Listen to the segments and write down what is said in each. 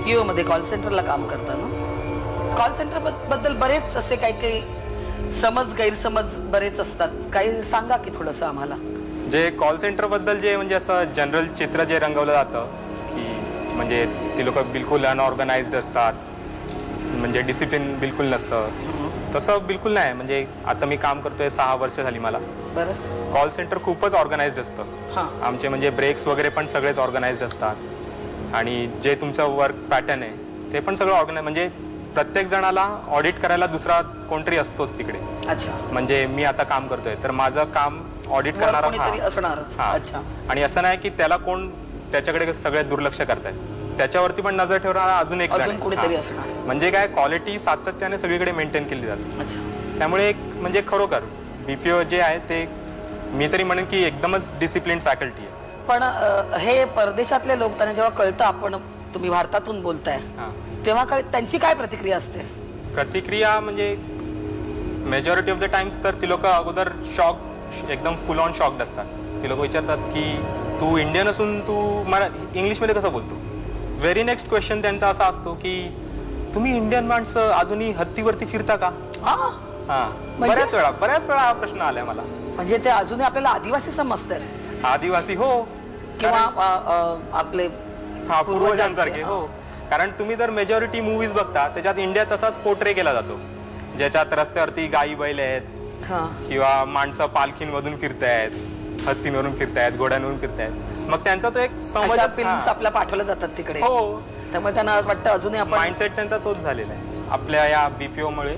BPO मध्ये call सेंटरला काम करता ना? कॉल सेंटर बद्दल बरेच असे काही समज गैरसमज बरेच असतात, काही सांगा की थोडंसं आम्हाला. जे कॉल सेंटर बद्दल जे म्हणजे असं जनरल चित्र जे रंगवलं जातं की म्हणजे ती लोक बिलकुल अनऑर्गनाइज्ड असतात, म्हणजे डिसिप्लिन बिलकुल नसतं, तसं बिलकुल नाही. म्हणजे आता मी काम करतोय 6 वर्ष झाली मला. बरं. कॉल सेंटर खूपच ऑर्गनाइज्ड असतं. आमचे म्हणजे ब्रेक्स वगैरे पण सगळेच ऑर्गनाइज्ड असतात आणि जे तुमचं वर्क पॅटर्न आहे ते पण सगळं ऑर्गनाइज. म्हणजे प्रत्येक जणाला ऑडिट करायला दुसरा कोणतरी असतोच तिकडे. अच्छा. म्हणजे मी आता काम करतोय तर माझं काम ऑडिट करणारा असणारच. अच्छा. आणि असं नाही की त्याला कोण त्याच्याकडे सगळे दुर्लक्ष करतायत, त्याच्यावरती पण नजर ठेवणारा अजून एक कोणीतरी असणार. म्हणजे काय क्वालिटी सातत्याने सगळीकडे मेंटेन केली जाते. अच्छा. त्यामुळे एक म्हणजे खरोखर BPO जे आहे ते मी तरी म्हणेन की एकदमच डिसिप्लिन फॅकल्टी आहे. पण हे परदेशातले लोक त्यांना जेव्हा कळतं आपण तुम्ही भारतातून बोलताय तेव्हा त्यांची काय प्रतिक्रिया असते? प्रतिक्रिया म्हणजे मेजॉरिटी ऑफ द टाइम्स तर ती लोक अगोदर शॉक, एकदम फुल ऑन शॉक्ड असतात. ती लोक विचारतात की तू इंडियन असून तू इंग्लिशमध्ये कसं बोलतो. व्हेरी नेक्स्ट क्वेश्चन त्यांचा असा असतो की तुम्ही इंडियन माणसं अजूनही हत्तीवरती फिरता का? बऱ्याच वेळा हा प्रश्न आलाय मला. म्हणजे ते अजूनही आपल्याला आदिवासी समजतात. आदिवासी हो, किंवा आपले पूर्वजांसारखे हो. कारण तुम्ही जर मेजॉरिटी मूवीज बघता त्याच्यात इंडिया तसाच पोर्ट्रे केला जातो, ज्याच्यात रस्त्यावरती गायी बैल आहेत किंवा माणसं पालखींमधून फिरतायत, हत्तींवरून फिरतायत, घोड्यांवरून फिरतायत. मग त्यांचा तो एक समज आपल्या पाठवल्या जातात तिकडे. हो. त्यामुळे त्यांना वाटतं अजूनही आपण माइंडसेट त्यांचा तोच झालेला आहे. आपल्या या BPO मुळे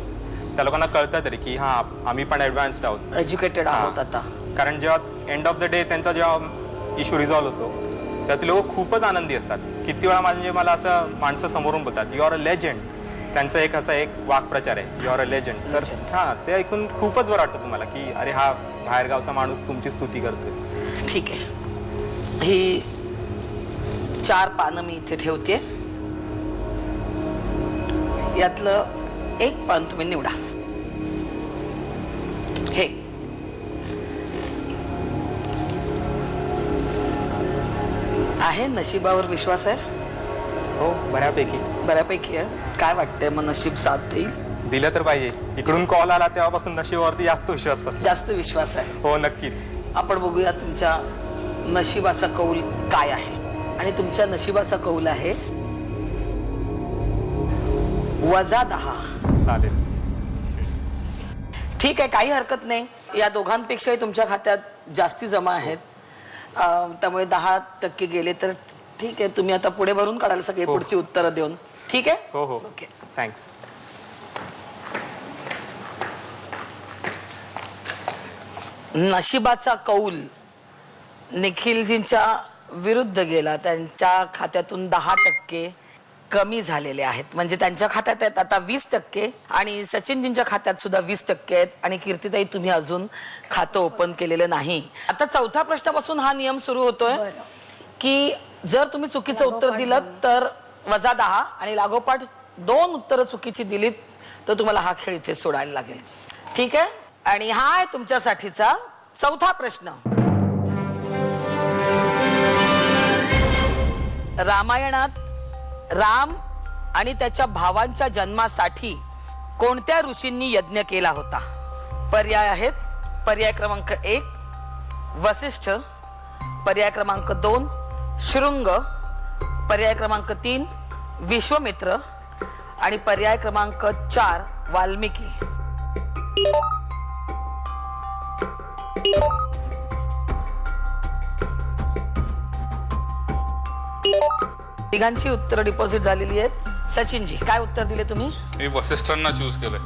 त्या लोकांना कळतं तरी की आम्ही पण ऍडव्हान्स्ड आहोत, एज्युकेटेड आहोत आता. कारण जेव्हा एंड ऑफ द डे त्यांचा जेव्हा इश्यू रिझॉल्व्ह होतो तेव्हा ते लोक खूपच आनंदी असतात. किती वेळा म्हणजे मला असं माणसं समोरून बोलतात यू आर अ लेजंड. त्यांचा एक असा एक वाक्प्रचार आहे, यू आर अ लेजंड. तर ते ऐकून खूपच बरं वाटतं तुम्हाला की अरे हा बाहेरगावचा माणूस तुमची स्तुती करतोय. ठीक आहे. ही 4 पानं मी इथे ठेवते, यातलं एक पान तुम्ही निवडा. हे आहे नशिबावर विश्वास आहे? हो, बऱ्यापैकी आहे. काय वाटतंय मग नशीब साथ देईल? दिलं तर पाहिजे. इकडून कॉल आला तेव्हापासून नशिबावरती जास्त विश्वास आहे. हो, नक्कीच. आपण बघूया तुमच्या नशिबाचा कौल काय आहे. आणि तुमच्या नशिबाचा कौल आहे -10. चालेल. ठीक आहे, काही हरकत नाही. या दोघांपेक्षाही तुमच्या खात्यात जास्ती जमा आहेत, त्यामुळे 10% गेले तर ठीक आहे. तुम्ही आता पुढे भरून काढाल सगळे पुढची उत्तरं देऊन. ठीक आहे. हो. Okay, thanks. नशिबाचा कौल निखिलजींच्या विरुद्ध गेला. त्यांच्या खात्यातून 10% कमी झालेले आहेत. म्हणजे त्यांच्या खात्यात आहेत आता 20% आणि सचिनजींच्या खात्यात सुद्धा 20% आहेत. आणि कीर्तिताई, तुम्ही अजून खातं ओपन केलेलं नाही. आता 4थ्या प्रश्नापासून हा नियम सुरू होतोय की जर तुम्ही चुकीचं उत्तर दिलं तर -10 आणि लागोपाठ 2 उत्तरं चुकीची दिलीत तर तुम्हाला हा खेळ इथे सोडायला लागेल. ठीक आहे. आणि हा आहे तुमच्यासाठीचा 4था प्रश्न. रामायणात राम आणि त्याच्या भावांच्या जन्मासाठी कोणत्या ऋषींनी यज्ञ केला होता? पर्याय आहेत. पर्याय क्रमांक 1 वसिष्ठ, पर्याय क्रमांक 2 शृंग, पर्याय क्रमांक 3 विश्वामित्र आणि पर्याय क्रमांक 4 वाल्मिकी. तिघांची उत्तरं डिपॉझिट झालेली आहेत. सचिनजी, काय उत्तर दिले तुम्ही? मी वसिष्ठांना चूज केलंय.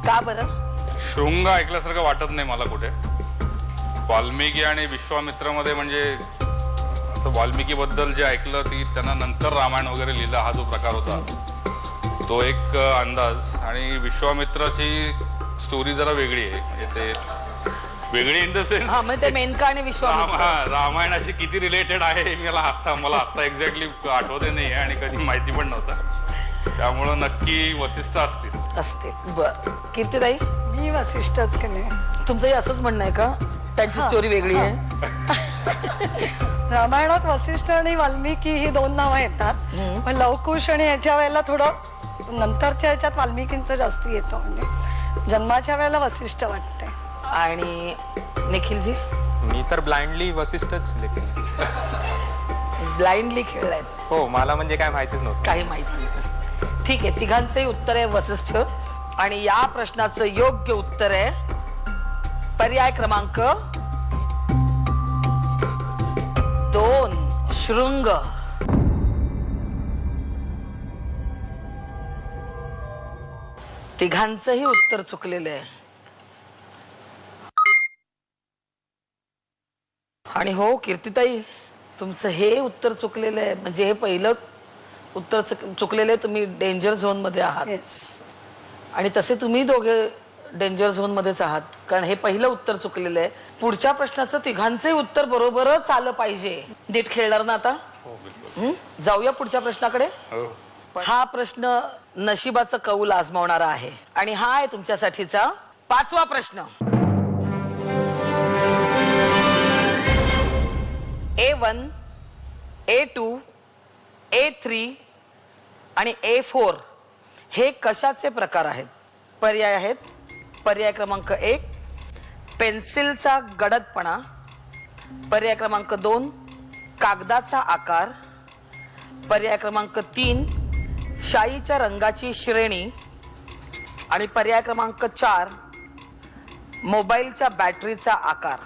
का बरं? शृंग ऐकल्यासारखं वाटत नाही मला कुठे. वाल्मिकी आणि विश्वामित्रामध्ये म्हणजे असं वाल्मिकी बद्दल जे ऐकलं ती त्यांना नंतर रामायण वगैरे लिहिलं हा जो प्रकार होता तो एक अंदाज. आणि विश्वामित्राची स्टोरी जरा वेगळी आहे. म्हणजे ते वेगळी इन द सेन्स म्हणजे मेनका आणि विश्वामित्र रामायणाशी किती रिलेटेड आहे मला आता एक्झॅक्टली आठवते नाही आणि कधी माहिती पण नव्हतं. त्यामुळं नक्की वसिष्ठ असतील. बर. कीर्तिताई, मी वसिष्ठच का नाही. तुमचंही असंच म्हणणं आहे का त्यांची स्टोरी वेगळी आहे? रामायणात वसिष्ठ आणि वाल्मिकी ही 2 नावं येतात, पण लवकुश आणि ह्याच्या वेळेला थोडं नंतरच्या ह्याच्यात वाल्मिकींचं जास्ती येतं. म्हणजे जन्माच्या वेळेला वसिष्ठ वाटते. आणि निखिलजी मी तर ब्लाइंडली वसिष्ठच सिलेक्ट केलं. ब्लाइंडली खेळलाय, हो, मला म्हणजे काय माहितीच नव्हतं. काही माहिती नाही. ठीक आहे, तिघांचंही उत्तर आहे वसिष्ठ. आणि या प्रश्नाचं योग्य उत्तर आहे पर्याय क्रमांक 2 शृंग. तिघांचंही उत्तर चुकलेलं आहे. आणि हो कीर्तिताई, तुमचं हे उत्तर चुकलेलं आहे. म्हणजे हे पहिलं उत्तर चुकलेलं आहे. तुम्ही डेंजर झोन मध्ये आहात. आणि तसे तुम्ही दोघे डेंजर झोन मध्येच आहात, कारण हे पहिलं उत्तर चुकलेलं आहे. पुढच्या प्रश्नाचं तिघांचंही उत्तर बरोबरच आलं पाहिजे. नीट खेळणार ना आता? जाऊया पुढच्या प्रश्नाकडे. हा प्रश्न नशिबाचं कौल आजमावणारा आहे. आणि हा आहे तुमच्यासाठीचा 5वा प्रश्न. A1, A2, A3 आणि A4 हे कशाचे प्रकार आहेत? पर्याय आहेत. पर्याय क्रमांक 1 पेन्सिलचा गडदपणा, पर्याय क्रमांक 2 कागदाचा आकार, पर्याय क्रमांक 3 शाईच्या रंगाची श्रेणी आणि पर्याय क्रमांक 4 मोबाईलच्या बॅटरीचा आकार.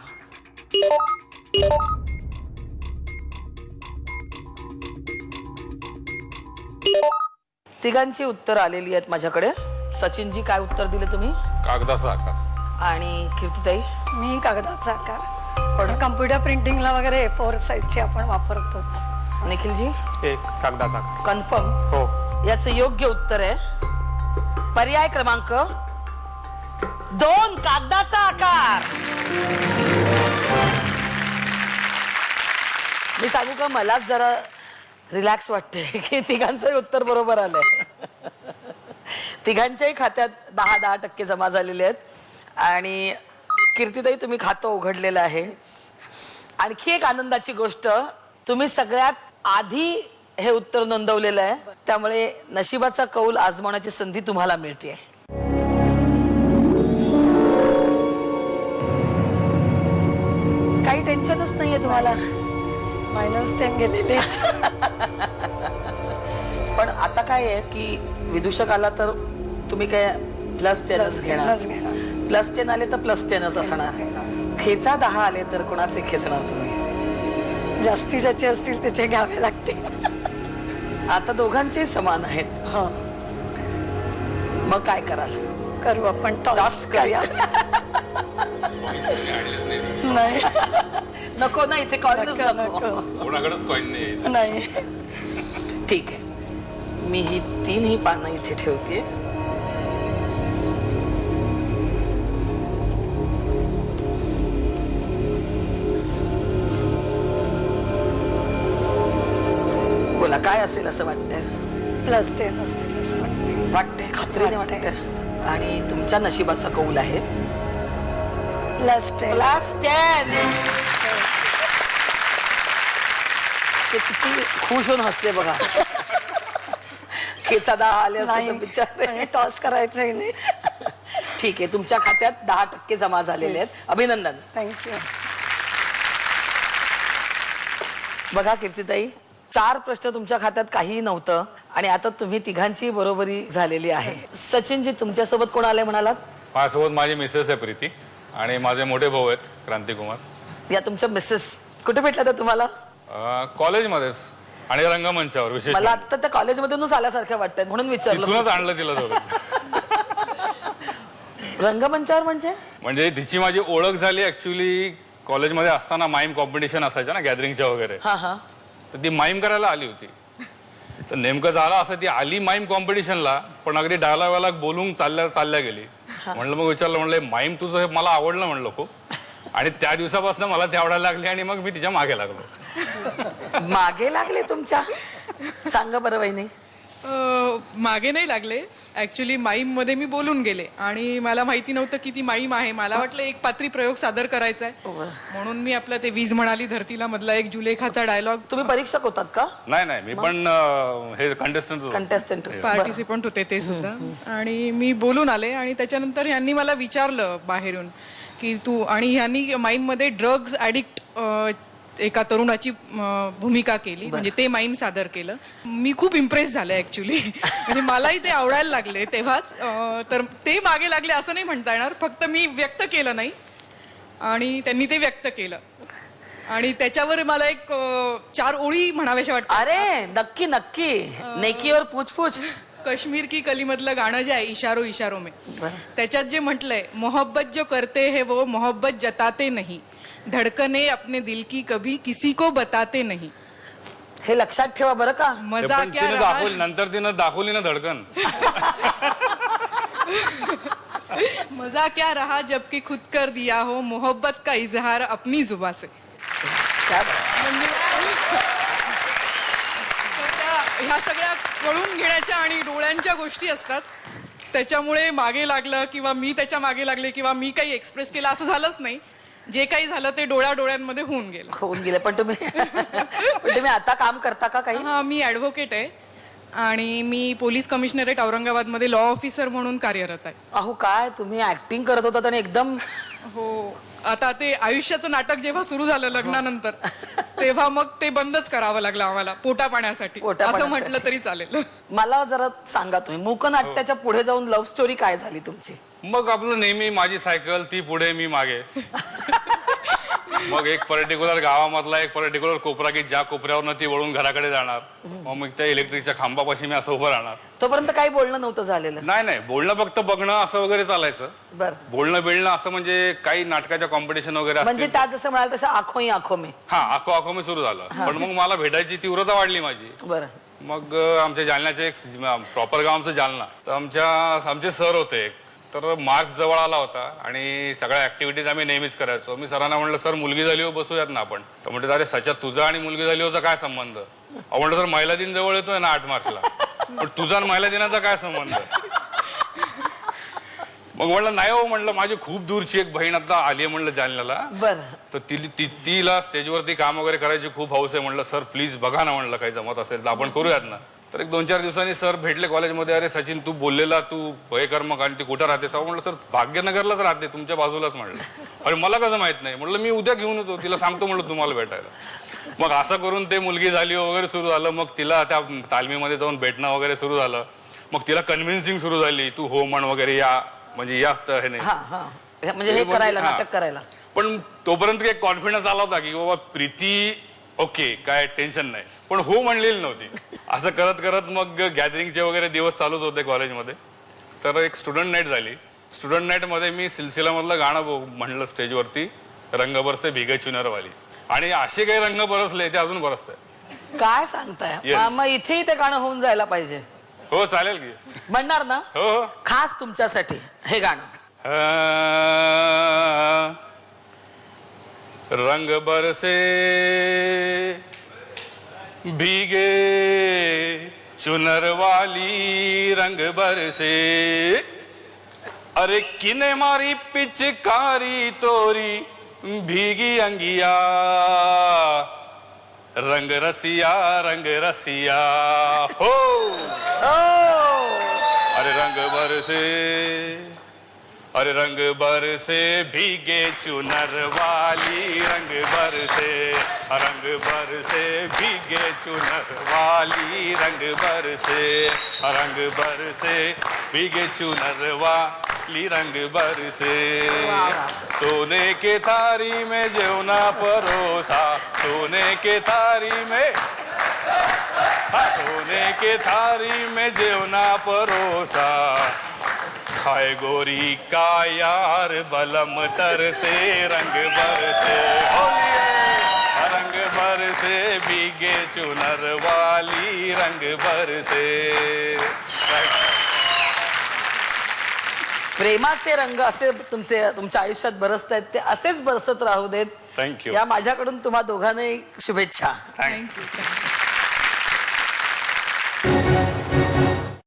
तिघांची उत्तर आलेली आहेत माझ्याकडे. सचिनजी काय उत्तर दिले तुम्ही? कागदाचा आकार. आणि कीर्तिताई? मी कागदाचा आकार, पण कम्प्युटर प्रिंटिंगला वगैरे A4 साईजची आपण वापरतोच. निखिलजी? एक कागदाचा. कन्फर्म? हो. याचं योग्य उत्तर आहे पर्याय क्रमांक 2 कागदाचा आकार. मी सांगू का, मलाच जरा रिलॅक्स वाटते की तिघांचंही उत्तर बरोबर आलंय. तिघांच्याही खात्यात 10% जमा झालेले आहेत. आणि कीर्तिताई, तुम्ही खातं उघडलेलं आहे. आणखी एक आनंदाची गोष्ट, तुम्ही सगळ्यात आधी हे उत्तर नोंदवलेलं आहे, त्यामुळे नशिबाचा कौल आजमावण्याची संधी तुम्हाला मिळते. काही टेन्शनच नाहीये तुम्हाला? -10 गेलेले. पण आता काय आहे की विदूषक आला तर तुम्ही काय +10च घेणार. +10 आले तर +10च असणार. खेचा 10 आले तर कोणाचे खेचणार तुम्ही? जास्ती ज्याचे असतील त्याचे घ्यावे लागते. आता दोघांचे समान आहेत. हा, मग काय कराल? करू आपण टॉस करूया. नाही, नको ना, इथे कॉइनच नको. कोणाकडेच कॉइन नाही. नाही. ठीक आहे, मी ही 3 पानं इथे ठेवते. बोला, काय असेल असं वाटतंय? +10 असतील असं वाटते. वाटते, खात्रीने वाटते. आणि तुमच्या नशिबाचा कौल आहे +10. +10. ते किती खुश होऊन हसले बघा. खेचा 10 आले असते तर बिचारे. टॉस करायचंही नाही. ठीक आहे, तुमच्या खात्यात 10% जमा झालेले आहेत. अभिनंदन. थँक्यू. बघा कीर्तिताई, 4 प्रश्न तुमच्या खात्यात काहीही नव्हतं आणि आता तुम्ही तिघांची बरोबरी झालेली आहे. सचिनजी, तुमच्यासोबत कोण आले म्हणालात? माझ्यासोबत माझी मिसेस आहे प्रीती आणि माझे मोठे भाऊ आहेत क्रांतिकुमार. या तुमच्या मिसेस कुठे भेटल्या त्या तुम्हाला? कॉलेजमध्येच आणि रंगमंचावर. विशेष मला आता त्या कॉलेजमधूनच आल्यासारख्या वाटतात म्हणून विचारलं. तिथूनच आणलं तिला दोघं. रंगमंचावर म्हणजे तिची माझी ओळख झाली ऍक्च्युली कॉलेजमध्ये असताना. माईम कॉम्पिटिशन असायच्या ना गॅदरिंगच्या वगैरे, हा हा. तर ती माईम करायला आली होती. तर नेमकं झालं असं, ती आली माईम कॉम्पिटिशनला, पण अगदी डायलॉग बोलून चालल्या गेली. म्हणलं, मग विचारलं, म्हणलं माईम तुझं हे मला आवडलं म्हणलं खूप. आणि त्या दिवसापासून मला ती आवडायला लागली आणि मग मी तिच्या मागे लागलो. मागे लागले तुमच्या? सांगा बरं वहिनी. मागे नाही लागले. ऍक्च्युली माईम मध्ये मी बोलून गेले आणि मला माहिती नव्हतं की ती माईम आहे. मला वाटलं एक पात्री प्रयोग सादर करायचा आहे म्हणून मी आपलं ते वीज म्हणाली धरतीला मधला एक जुलेखाचा डायलॉग. तुम्ही परीक्षक होतात का? नाही मी पण हे कंटेस्टंट कंटेस्टंट पार्टिसिपंट होते ते सुद्धा. आणि मी बोलून आले आणि त्याच्यानंतर ह्यांनी मला विचारलं बाहेरून की तू, आणि ह्यांनी माईम मध्ये ड्रग्ज ऍडिक्ट एका तरुणाची भूमिका केली, म्हणजे ते माईम सादर केलं. मी खूप इम्प्रेस झाले ऍक्च्युली. म्हणजे मलाही ते आवडायला लागले तेव्हाच. तर ते मागे लागले असं नाही म्हणता येणार, फक्त मी व्यक्त केलं नाही आणि त्यांनी ते व्यक्त केलं. आणि त्याच्यावर मला एक 4 ओळी म्हणाव्याशा वाटतात. अरे नक्की नक्की, नेकी और पूछ कश्मीर की कली मधलं गाणं जे आहे इशारो इशारो में, त्याच्यात जे म्हटलंय मोहब्बत जो करते है वो मोहब्बत जताते नहीं, धड़कने अपने दिल की कभी किसी को बताते नहीं. हे लक्षात ठेवा बरं का. मजा क्या रहा, नंतर तिनं दाखवली ना धडकन. मजा क्या रहा जबकि खुद कर दिया हो मोहब्बत का इजहार अपनी जुबा से. क्या बात. ह्या सगळ्या कळून घेण्याच्या आणि डोळ्यांच्या गोष्टी असतात. त्याच्यामुळे मागे लागलं किंवा मी त्याच्या मागे लागले किंवा मी काही एक्सप्रेस केलं असं झालंच नाही. जे काही झालं ते डोळ्यांमध्ये होऊन गेलं. पण तुम्ही आता काम करता का काही? हा, मी ऍडव्होकेट आहे आणि मी पोलीस कमिशनरेट औरंगाबाद मध्ये लॉ ऑफिसर म्हणून कार्यरत आहे. अहो काय तुम्ही ऍक्टिंग करत होता आणि एकदम. हो, आता ते आयुष्याचं नाटक जेव्हा सुरू झालं लग्नानंतर तेव्हा मग ते बंदच करावं लागलं आम्हाला पोटा पाण्यासाठी, असं म्हटलं तरी चालेल. मला जरा सांगा तुम्ही मूकनाट्याच्या पुढे जाऊन लव्ह स्टोरी काय झाली तुमची? मग आपलं नेहमी माझी सायकल, ती पुढे मी मागे. मग एक पर्टिक्युलर गावामधला एक पर्टिक्युलर कोपरा की ज्या कोपऱ्यावर ती वळून घराकडे जाणार. मग त्या इलेक्ट्रिकच्या खांबापाशी मी असं उभं राहणार. तोपर्यंत काही बोलणं नव्हतं झालेलं? नाही बोलणं फक्त बघणं असं वगैरे चालायचं. बर. बोलणं बिळणं असं म्हणजे काही नाटकाच्या कॉम्पिटिशन वगैरे म्हणजे असतील. त्या जसं म्हणाल तसं आखो ही आखो मी. हा, आखो मी सुरू झालं. पण मग मला भेटायची तीव्रता वाढली माझी. बरं. मग आमच्या जालन्याचे एक प्रॉपर गाव आमचं जालना, तर आमचे सर होते एक. तर मार्च जवळ आला होता आणि सगळ्या ऍक्टिव्हिटीज आम्ही नेहमीच करायचो. मी सरांना म्हणलं सर मुलगी झाली हो, बसूयात ना आपण. तर म्हणते अरे सच्या तुझा आणि मुलगी झाली होता काय संबंध? म्हणलं सर महिला दिन जवळ येतोय ना 8 मार्चला, पण तुझा आणि महिला दिनाचा काय संबंध? मग म्हणलं नाही हो, म्हणलं माझी खूप दूरची एक बहीण आता आली आहे म्हणलं जालन्याला. बरं. तर तिला स्टेजवरती काम वगैरे करायची खूप हौस आहे. म्हणलं सर प्लीज बघा ना, म्हणलं काही जमत असेल तर आपण करूयात ना. तर एक 2-4 दिवसांनी सर भेटले कॉलेजमध्ये. अरे सचिन तू बोललेला तू हे कर मग, आणि ती कुठं राहते? सर म्हणलं सर भाग्यनगरलाच राहते, तुमच्या बाजूलाच. म्हणलं अरे मला कसं माहित नाही? म्हणलं मी उद्या घेऊन येतो, तिला सांगतो म्हणलं तुम्हाला भेटायला. मग असं करून ते मुलगी झाली वगैरे सुरू झालं. मग तिला त्या तालमीमध्ये जाऊन भेटणं वगैरे सुरू झालं. मग तिला कन्व्हिन्सिंग सुरू झाली, तू हो म्हण वगैरे, या म्हणजे या म्हणजे हे करायला, नाटक करायला. पण तोपर्यंत एक कॉन्फिडन्स आला होता की बाबा प्रीती ओके, काय टेन्शन नाही, पण हो म्हणलेली नव्हती. असं करत करत मग गॅदरिंगचे वगैरे दिवस चालूच होते कॉलेजमध्ये. तर एक स्टुडंट नाईट झाली. स्टुडंट नाईट मध्ये मी सिलसिलामधलं गाणं म्हणलं स्टेजवरती, रंग बरसे भिगे चुनरवाली. आणि असे काही रंग बरसले ते अजून बरसतंय. काय सांगताय? Yes. मग इथेही ते गाणं होऊन जायला पाहिजे. हो चालेल की. म्हणणार ना? हो. खास तुमच्यासाठी हे गाणं. रंग बरसे भीगे चुनर वाली, रंग बरसे अरे किने मारी पिचकारी तोरी भीगी अंगिया, रंग रसिया हो. अरे रंग बरसे, अरे रंग बरसे भीगे चुनर वाली, रंग बरसे भीगे चुनर वाली, रंग बरसे भीगे चुनर वाली, रंग बरसे. सोने के थारी में जेवना परोसा, सोने के थारी में, सोने के थारी में जेवना परोसा, खाए गोरी का यार बलम तरसे, रंग बरसे भीगे चुनर वाली, रंग बरसे. प्रेमाचे रंग असे तुमच्या आयुष्यात बरसत आहेत, ते असेच बरसत राहू देत. थँक्यू. या माझ्याकडून तुम्हा दोघांनाही शुभेच्छा. थँक्यू.